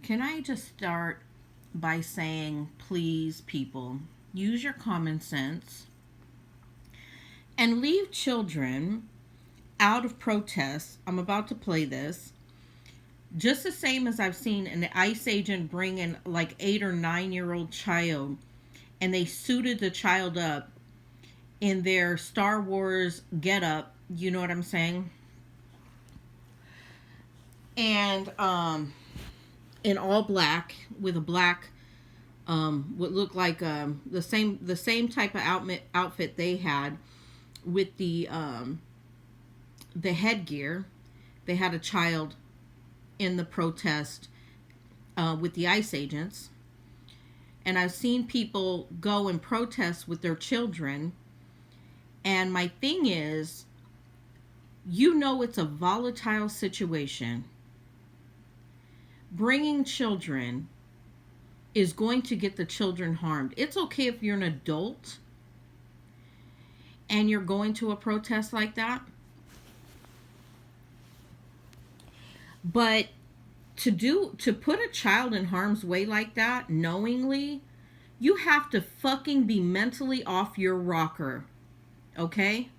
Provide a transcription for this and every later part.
Can I just start by saying, please, people, use your common sense and leave children out of protests. I'm about to play this. Just the same as I've seen an ICE agent bring in like 8 or 9 year old child, and they suited the child up in their Star Wars getup. You know what I'm saying? And in all black with a black what looked like the same type of outfit they had with the headgear. They had a child in the protest with the ICE agents. And I've seen people go and protest with their children. And my thing is, it's a volatile situation. Bringing children is going to get the children harmed. It's okay if you're an adult and you're going to a protest like that. But to put a child in harm's way like that knowingly, you have to fucking be mentally off your rocker. Okay?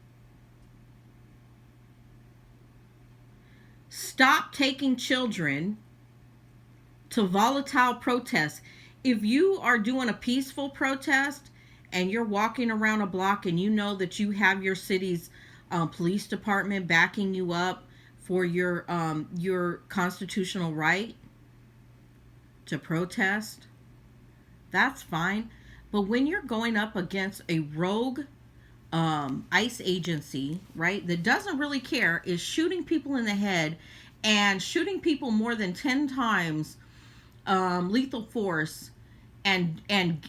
Stop taking children to volatile protests. If you are doing a peaceful protest and you're walking around a block and you know that you have your city's police department backing you up for your constitutional right to protest, that's fine. But when you're going up against a rogue ICE agency, right, that doesn't really care, is shooting people in the head and shooting people more than 10 times, lethal force, and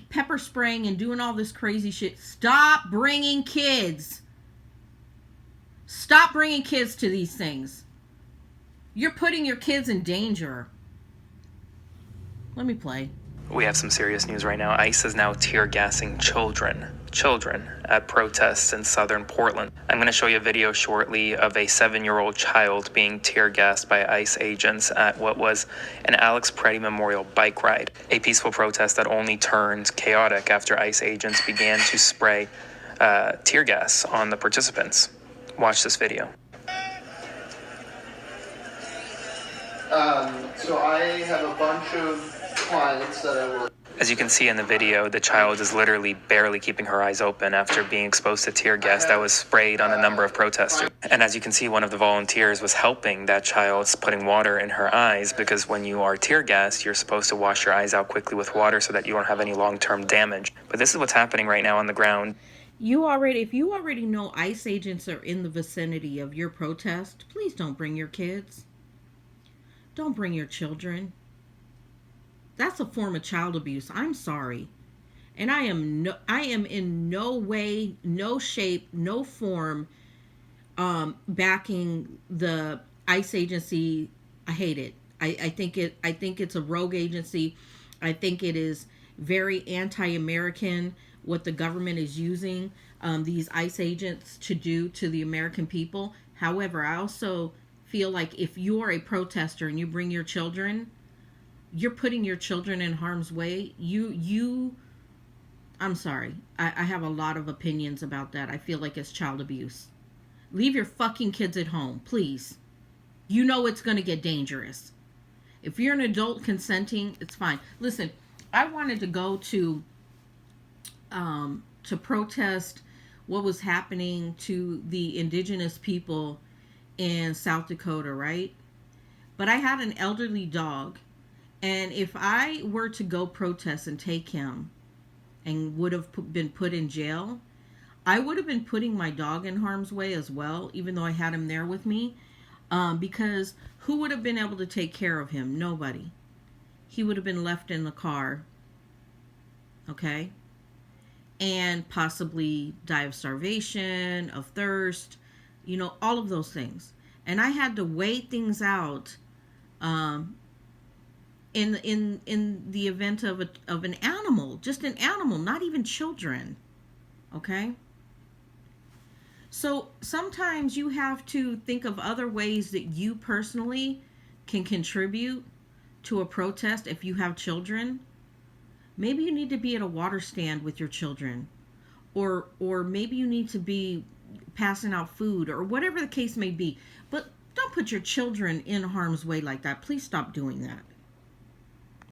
pepper spraying and doing all this crazy shit. Stop bringing kids. Stop bringing kids to these things. You're putting your kids in danger. Let me play. We have some serious news right now. ICE is now tear gassing children at protests in southern Portland. I'm going to show you a video shortly of a 7-year-old child being tear gassed by ICE agents at what was an Alex Preddy Memorial bike ride, a peaceful protest that only turned chaotic after ICE agents began to spray tear gas on the participants. Watch this video. So I have a bunch of clients that I work. As you can see in the video, the child is literally barely keeping her eyes open after being exposed to tear gas that was sprayed on a number of protesters. And as you can see, one of the volunteers was helping that child, putting water in her eyes, because when you are tear gassed, you're supposed to wash your eyes out quickly with water so that you don't have any long-term damage. But this is what's happening right now on the ground. If you already know ICE agents are in the vicinity of your protest, please don't bring your kids. Don't bring your children. That's a form of child abuse. I'm sorry. And I am in no way, no shape, no form backing the ICE agency. I hate it. I think it's a rogue agency. I think it is very anti-American what the government is using these ICE agents to do to the American people. However, I also feel like if you are a protester and you bring your children, you're putting your children in harm's way. I'm sorry. I have a lot of opinions about that. I feel like it's child abuse. Leave your fucking kids at home, please. You know it's going to get dangerous. If you're an adult consenting, it's fine. Listen, I wanted to go to protest what was happening to the indigenous people in South Dakota, right? But I had an elderly dog. And if I were to go protest and take him and would have been put in jail, I would have been putting my dog in harm's way as well, even though I had him there with me. Because who would have been able to take care of him? Nobody. He would have been left in the car. Okay? And possibly die of starvation, of thirst, all of those things. And I had to weigh things out in the event of an animal, just an animal, not even children. Okay? So sometimes you have to think of other ways that you personally can contribute to a protest if you have children, maybe you need to be at a water stand with your children, or maybe you need to be passing out food, or whatever the case may be. But don't put your children in harm's way like that. Please stop doing that.